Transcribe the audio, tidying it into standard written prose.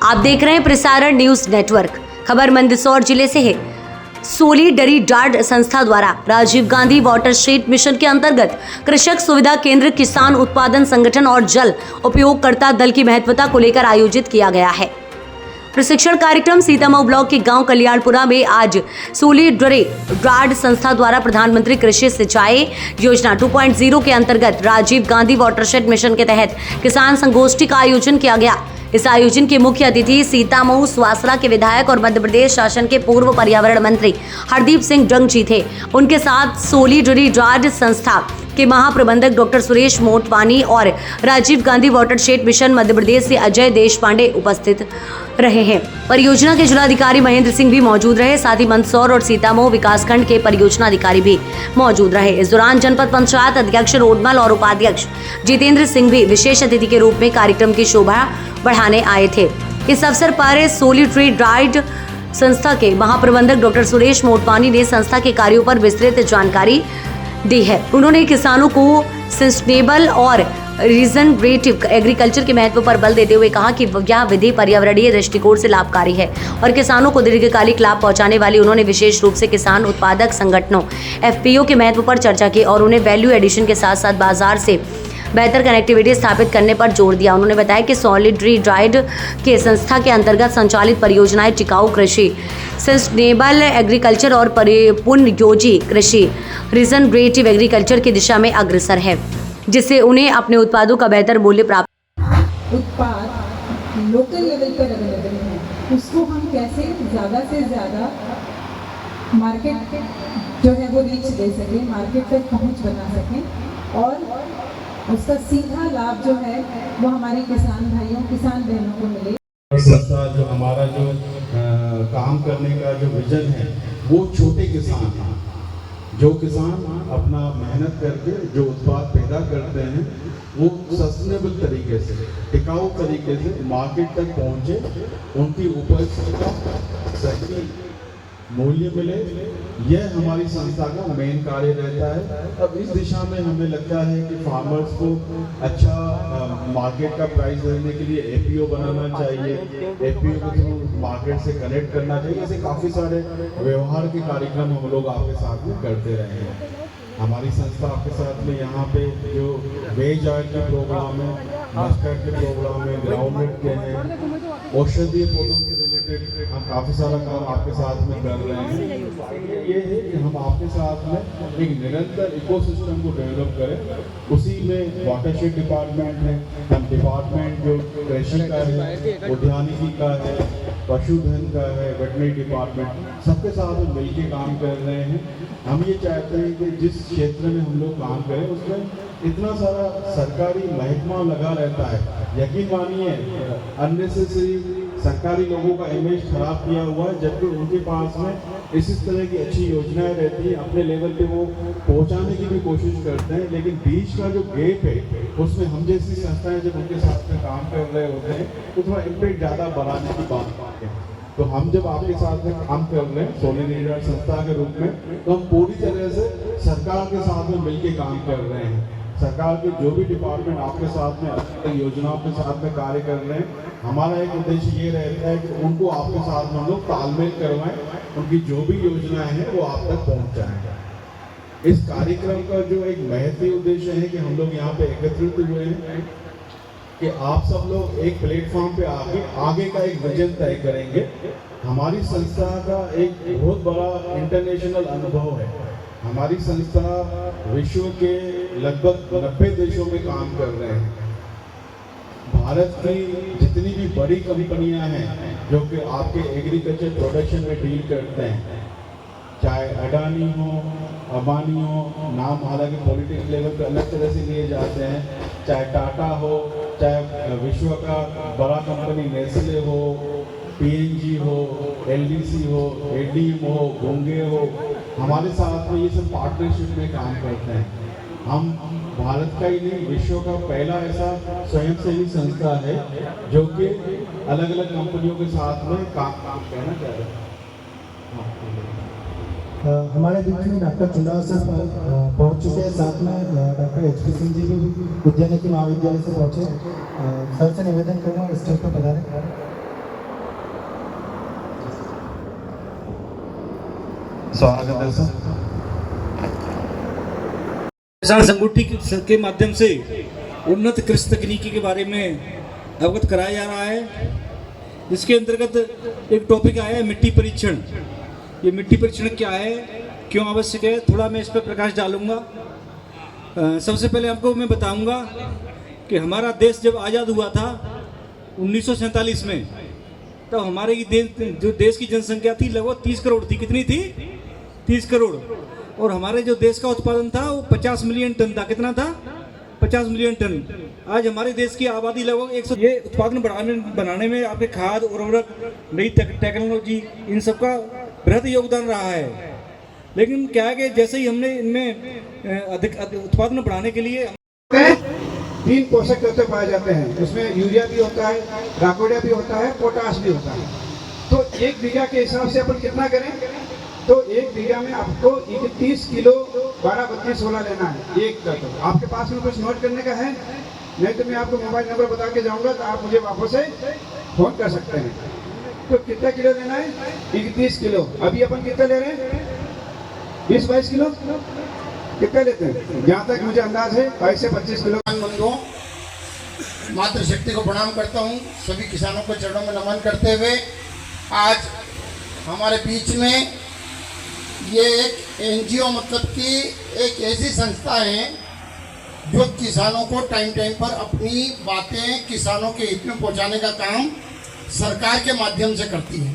आप देख रहे हैं प्रसारण न्यूज नेटवर्क। खबर मंदसौर जिले से है। सोलिडरिडाड संस्था द्वारा राजीव गांधी वाटरशेड मिशन के अंतर्गत कृषक सुविधा केंद्र, किसान उत्पादन संगठन और जल उपयोगकर्ता दल की महत्वता को लेकर आयोजित किया गया है। प्रशिक्षण कार्यक्रम सीतामऊ ब्लॉक के गांव कल्याणपुरा में आज सोलिडरिडाड संस्था द्वारा प्रधानमंत्री कृषि सिंचाई योजना 2.0 के अंतर्गत राजीव गांधी वाटरशेड मिशन के तहत किसान संगोष्ठी का आयोजन किया गया। इस आयोजन के मुख्य अतिथि सीतामऊ स्वासरा के विधायक और मध्य प्रदेश शासन के पूर्व पर्यावरण मंत्री हरदीप सिंह डंग जी थे। उनके साथ सोलिडरिडाड संस्था के महाप्रबंधक डॉक्टर सुरेश मोटवानी और राजीव गांधी वाटरशेड मिशन मध्य प्रदेश से अजय देशपांडे उपस्थित रहे हैं। परियोजना के जिलाधिकारी महेंद्र सिंह भी मौजूद रहे। साथ ही मंदसौर और सीतामऊ विकासखंड के परियोजना अधिकारी भी मौजूद रहे। इस दौरान जनपद पंचायत अध्यक्ष रोडमल और उपाध्यक्ष जितेंद्र सिंह भी विशेष अतिथि के रूप में कार्यक्रम की शोभा बढ़ाने आए थे। इस अवसर पर सोलिडरिडाड संस्था के महाप्रबंधक डॉक्टर सुरेश मोटवानी ने संस्था के कार्यों पर विस्तृत जानकारी दी है। उन्होंने किसानों को सस्टेनेबल और रीजनरेटिव एग्रीकल्चर के महत्व पर बल देते हुए कहा कि यह विधि पर्यावरणीय दृष्टिकोण से लाभकारी है और किसानों को दीर्घकालिक लाभ पहुंचाने वाली। उन्होंने विशेष रूप से किसान उत्पादक संगठनों FPO के महत्व पर चर्चा की और उन्हें वैल्यू एडिशन के साथ साथ बाजार से बेहतर कनेक्टिविटी स्थापित करने पर जोर दिया। उन्होंने बताया कि सोलिडरिडाड के संस्था के अंतर्गत संचालित परियोजनाएं टिकाऊ कृषि, सस्टेनेबल एग्रीकल्चर और पुनर्योजी कृषि, रीजनरेटिव एग्रीकल्चर की दिशा में अग्रसर है, जिससे उन्हें अपने उत्पादों का बेहतर मूल्य प्राप्त। उत्पाद लोकल लेवल पर अवेलेबल है, उसको हम कैसे ज़्यादा से ज़्यादा मार्केट जो है वो रीच दे सकें, मार्केट तक पहुंच बना सकें और उसका सीधा लाभ जो है वो हमारे किसान भाइयों, किसान बहनों को मिले। संस्था जो हमारा जो काम करने का जो विजन है वो छोटे किसान हैं, जो किसान अपना मेहनत करके जो उत्पाद पैदा करते हैं वो सस्टेनेबल तरीके से, टिकाऊ तरीके से मार्केट तक पहुंचे, उनकी उपज का सही मूल्य मिले। यह हमारी संस्था का मेन कार्य रहता है। अब इस दिशा में हमें लगता है कि फार्मर्स को अच्छा मार्केट का प्राइस देने के लिए FPO बनाना चाहिए, FPO के थ्रू मार्केट से कनेक्ट करना चाहिए। ऐसे काफ़ी सारे व्यवहार के कार्यक्रम हम लोग आपके साथ में करते रहे हैं। हमारी संस्था आपके साथ में यहाँ पे जो वेज ऑयल के प्रोग्राम है, मस्टर्ड के प्रोग्राम है, ग्राउंडनट के हैं, औषधीय पौधों के रिलेटेड हम काफ़ी सारा काम आपके साथ में कर रहे हैं। ये है कि हम आपके साथ में एक निरंतर इकोसिस्टम को डेवलप करें। उसी में वाटरशेड डिपार्टमेंट है, हम डिपार्टमेंट जो कृषि का है, उद्यानिकी का है, पशुधन का है, वेटनरी डिपार्टमेंट, सबके साथ में मिलकर काम कर रहे हैं। हम ये चाहते हैं कि जिस क्षेत्र में हम लोग काम करें उसमें इतना सारा सरकारी महकमा लगा रहता है, यकीन मानिए अननेसेसरी सरकारी लोगों का इमेज खराब किया हुआ है, जबकि उनके पास में इस तरह की अच्छी योजनाएं रहती हैं, अपने लेवल पे वो पहुंचाने की भी कोशिश करते हैं, लेकिन बीच का जो गेप है उसमें हम जैसी संस्थाएं जब उनके साथ में काम कर रहे होते हैं तो थोड़ा इम्पैक्ट ज़्यादा बढ़ाने की बात है। तो हम जब आपके साथ में काम कर रहे हैं सोलिडरिडाड संस्था के रूप में, तो हम पूरी तरह से सरकार के साथ में मिलकर काम कर रहे हैं। सरकार के जो भी डिपार्टमेंट आपके साथ में योजनाओं के साथ में कार्य कर रहे हैं, हमारा एक उद्देश्य ये रहता है कि उनको आपके साथ में हम लोग तालमेल करवाएं, उनकी जो भी योजनाएं हैं वो आप तक पहुँच जाएँ। इस कार्यक्रम का जो एक महत्वपूर्ण उद्देश्य है कि हम लोग यहाँ पे एकत्रित हुए हैं कि आप सब लोग एक प्लेटफॉर्म पे आगे का एक विजन तय करेंगे। हमारी संस्था का एक बहुत बड़ा इंटरनेशनल अनुभव है। हमारी संस्था विश्व के लगभग 90 देशों में काम कर रहे हैं। भारत की जितनी भी बड़ी कंपनियां हैं जो कि आपके एग्रीकल्चर प्रोडक्शन में डील करते हैं, चाहे अडानी हो, अंबानी हो, नाम हालांकि पॉलिटिक्स लेवल पे अलग तरह से लिए जाते हैं, चाहे टाटा हो, चाहे विश्व का बड़ा कंपनी नेस्ले हो, PNG हो, LDC हो, ADM हो, गोंगे हो, हमारे साथ में ये सब पार्टनरशिप में काम करते हैं। हम भारत का ही नहीं विश्व का पहला ऐसा स्वयंसेवी संस्था है जो कि अलग अलग कंपनियों के साथ में काम कहना चाह रहे हैं। हमारे बीच में डॉक्टर चुनाव सर पहुंच चुके हैं, साथ में डॉक्टर HP सिंह जी भी उद्यानिकी महाविद्यालय से पहुंचे। सर से निवेदन करूँगा स्टेज पर पधारें। स्वागत है सर। किसान संगठन के माध्यम से उन्नत कृषि तकनीकी के बारे में अवगत कराया जा रहा है। इसके अंतर्गत एक टॉपिक आया है मिट्टी परीक्षण। ये मिट्टी परीक्षण क्या है, क्यों आवश्यक है, थोड़ा मैं इस पर प्रकाश डालूंगा। सबसे पहले आपको मैं बताऊंगा कि हमारा देश जब आज़ाद हुआ था 1947 में, तब हमारे जो देश की जनसंख्या थी लगभग 30 करोड़ थी। कितनी थी? 30 करोड़। और हमारे जो देश का उत्पादन था वो 50 मिलियन टन था। कितना था? 50 मिलियन टन। आज हमारे देश की आबादी लगभग 100। ये उत्पादन बनाने में आपके खाद, उर्वरक, नई टेक्नोलॉजी, इन सब का बृहद योगदान रहा है। लेकिन क्या है कि जैसे ही हमने इनमें अधिक उत्पादन बढ़ाने के लिए 3 पोषक तत्व पाए जाते हैं। उसमें यूरिया भी होता है, राकोडिया भी होता है, पोटाश भी होता है। तो 1 बीघा के हिसाब से अपन कितना करें? तो 1 बीघा में आपको 31 किलो 12, 32, 16 लेना है एक तत्व। आपके पास में कुछ नोट करने का है? नहीं तो मैं आपको मोबाइल नंबर बता के जाऊंगा, तो आप मुझे वापस से फोन कर सकते हैं। तो कितना किलो लेना है? 31 किलो। अभी अपन कितना ले रहे हैं? 20-22 किलो। कितना लेते हैं? जहाँ तक मुझे अंदाज है 22 से 25 किलो। बंधुओं, मातृशक्ति को प्रणाम करता हूँ। सभी किसानों को चरणों में नमन करते हुए आज हमारे बीच में ये एक एनजीओ मतलब कि एक ऐसी संस्था है जो किसानों को टाइम पर अपनी बातें किसानों के हित में पहुँचाने का काम सरकार के माध्यम से करती है।